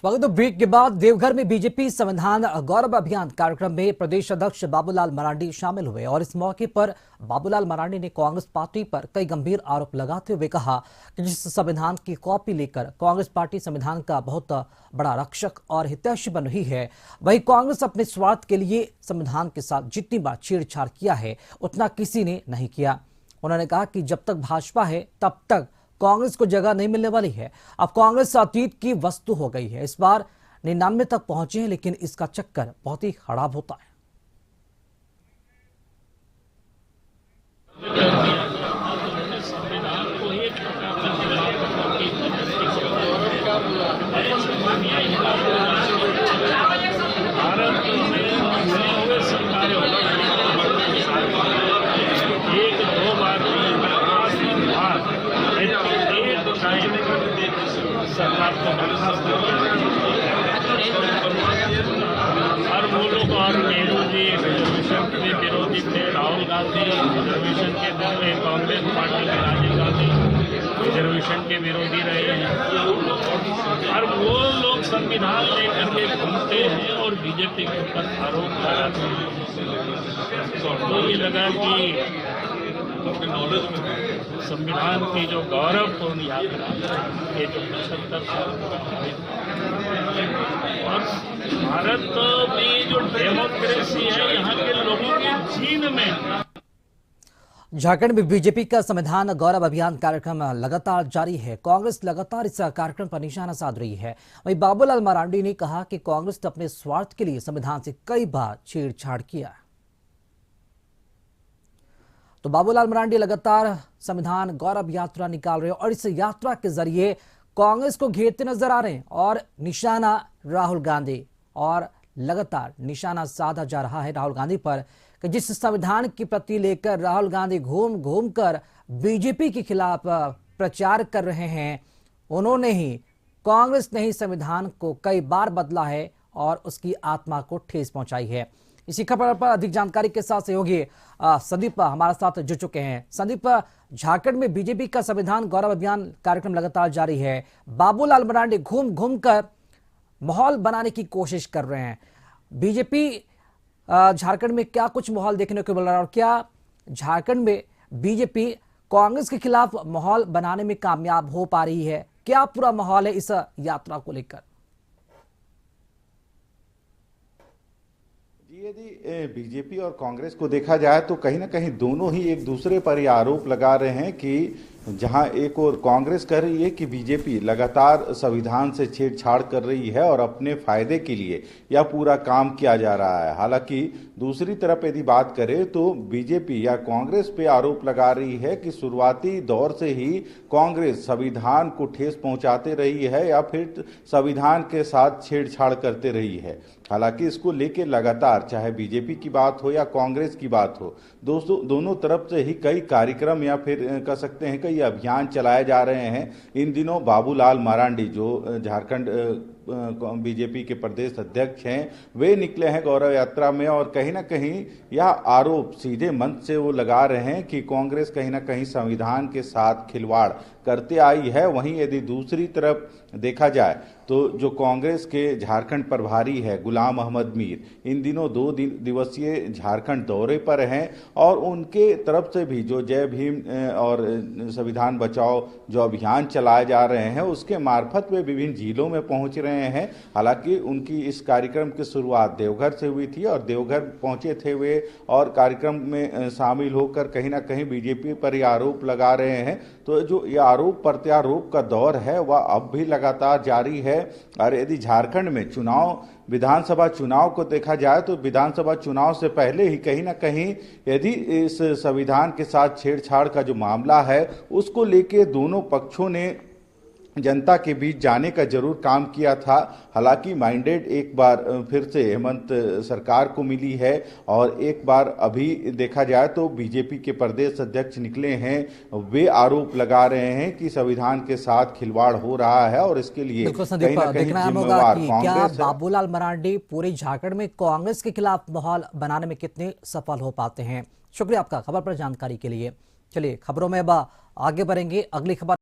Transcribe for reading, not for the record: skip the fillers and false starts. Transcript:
स्वागत। ब्रेक के बाद देवघर में बीजेपी संविधान गौरव अभियान कार्यक्रम में प्रदेश अध्यक्ष बाबूलाल मरांडी शामिल हुए और इस मौके पर बाबूलाल मरांडी ने कांग्रेस पार्टी पर कई गंभीर आरोप लगाते हुए कहा कि जिस संविधान की कॉपी लेकर कांग्रेस पार्टी संविधान का बहुत बड़ा रक्षक और हितैषी बन रही है, वही कांग्रेस अपने स्वार्थ के लिए संविधान के साथ जितनी बार छेड़छाड़ किया है उतना किसी ने नहीं किया। उन्होंने कहा कि जब तक भाजपा है तब तक कांग्रेस को जगह नहीं मिलने वाली है। अब कांग्रेस अतीत की वस्तु हो गई है। इस बार 99 तक पहुंचे हैं, लेकिन इसका चक्कर बहुत ही खराब होता है। सरकार को और वो लोग और नेहरू जी रिजर्वेशन के विरोधी थे, राहुल गांधी रिजर्वेशन के थे, कांग्रेस पार्टी के राजीव गांधी रिजर्वेशन के विरोधी रहे हैं और वो लोग संविधान लेकर के घूमते हैं और बीजेपी के ऊपर आरोप लगाते हैं। तो ये लगा कि संविधान की जो गौरवपूर्ण यात्रा ये जो 75 साल और भारत में जो डेमोक्रेसी है यहाँ के लोगों की जीन में। झारखंड में बीजेपी का संविधान गौरव अभियान कार्यक्रम लगातार जारी है। कांग्रेस लगातार इस कार्यक्रम पर निशाना साध रही है। वहीं बाबूलाल मरांडी ने कहा कि कांग्रेस ने अपने स्वार्थ के लिए संविधान से कई बार छेड़छाड़ किया। तो बाबूलाल मरांडी लगातार संविधान गौरव यात्रा निकाल रहे हैं और इस यात्रा के जरिए कांग्रेस को घेरते नजर आ रहे हैं और निशाना राहुल गांधी और लगातार निशाना साधा जा रहा है राहुल गांधी पर कि जिस संविधान की प्रति लेकर राहुल गांधी घूम घूम कर बीजेपी के खिलाफ प्रचार कर रहे हैं, उन्होंने ही कांग्रेस ने ही संविधान को कई बार बदला है और उसकी आत्मा को ठेस पहुंचाई है। इसी खबर पर अधिक जानकारी के साथ सहयोगी संदीप हमारे साथ जुड़ चुके हैं। संदीप, झारखंड में बीजेपी का संविधान गौरव अभियान कार्यक्रम लगातार जारी है। बाबूलाल मरांडी घूम घूम कर माहौल बनाने की कोशिश कर रहे हैं। बीजेपी झारखंड में क्या कुछ माहौल देखने को मिल रहा है और क्या झारखंड में बीजेपी कांग्रेस के खिलाफ माहौल बनाने में कामयाब हो पा रही है? क्या पूरा माहौल है इस यात्रा को लेकर? यदि बीजेपी और कांग्रेस को देखा जाए तो कहीं ना कहीं दोनों ही एक दूसरे पर ये आरोप लगा रहे हैं कि जहां एक और कांग्रेस कह रही है कि बीजेपी लगातार संविधान से छेड़छाड़ कर रही है और अपने फायदे के लिए यह पूरा काम किया जा रहा है। हालांकि दूसरी तरफ यदि बात करें तो बीजेपी या कांग्रेस पे आरोप लगा रही है कि शुरुआती दौर से ही कांग्रेस संविधान को ठेस पहुंचाते रही है या फिर संविधान के साथ छेड़छाड़ करते रही है। हालांकि इसको लेकर लगातार चाहे बीजेपी की बात हो या कांग्रेस की बात हो, दोनों तरफ से ही कई कार्यक्रम या फिर कह सकते हैं कई अभियान चलाए जा रहे हैं। इन दिनों बाबूलाल मरांडी जो झारखंड बीजेपी के प्रदेश अध्यक्ष हैं, वे निकले हैं गौरव यात्रा में और कहीं ना कहीं यह आरोप सीधे मंच से वो लगा रहे हैं कि कांग्रेस कहीं ना कहीं संविधान के साथ खिलवाड़ करते आई है। वहीं यदि दूसरी तरफ देखा जाए तो जो कांग्रेस के झारखंड प्रभारी है गुलाम अहमद मीर, इन दिनों 2 दिवसीय झारखंड दौरे पर हैं और उनके तरफ से भी जो जय भीम और संविधान बचाओ जो अभियान चलाए जा रहे हैं उसके मार्फत वे विभिन्न जिलों में पहुंच रहे हैं। हालांकि उनकी इस कार्यक्रम की शुरुआत देवघर से हुई थी और देवघर पहुंचे थे वे और कार्यक्रम में शामिल होकर कहीं ना कहीं बीजेपी पर ये आरोप लगा रहे हैं। तो जो ये आरोप प्रत्यारोप का दौर है वह अब भी लगातार जारी है। और यदि झारखंड में विधानसभा चुनाव को देखा जाए तो विधानसभा चुनाव से पहले ही कहीं ना कहीं यदि इस संविधान के साथ छेड़छाड़ का जो मामला है उसको लेके दोनों पक्षों ने जनता के बीच जाने का जरूर काम किया था। हालांकि माइंडेड एक बार फिर से हेमंत सरकार को मिली है और एक बार अभी देखा जाए तो बीजेपी के प्रदेश अध्यक्ष निकले हैं, वे आरोप लगा रहे हैं कि संविधान के साथ खिलवाड़ हो रहा है और इसके लिए कहीं ना कहीं जिम्मेवार कांग्रेस है। बाबूलाल मरांडी पूरे झारखंड में कांग्रेस के खिलाफ माहौल बनाने में कितने सफल हो पाते हैं? शुक्रिया आपका खबर पर जानकारी के लिए। चलिए खबरों में अब आगे बढ़ेंगे। अगली खबर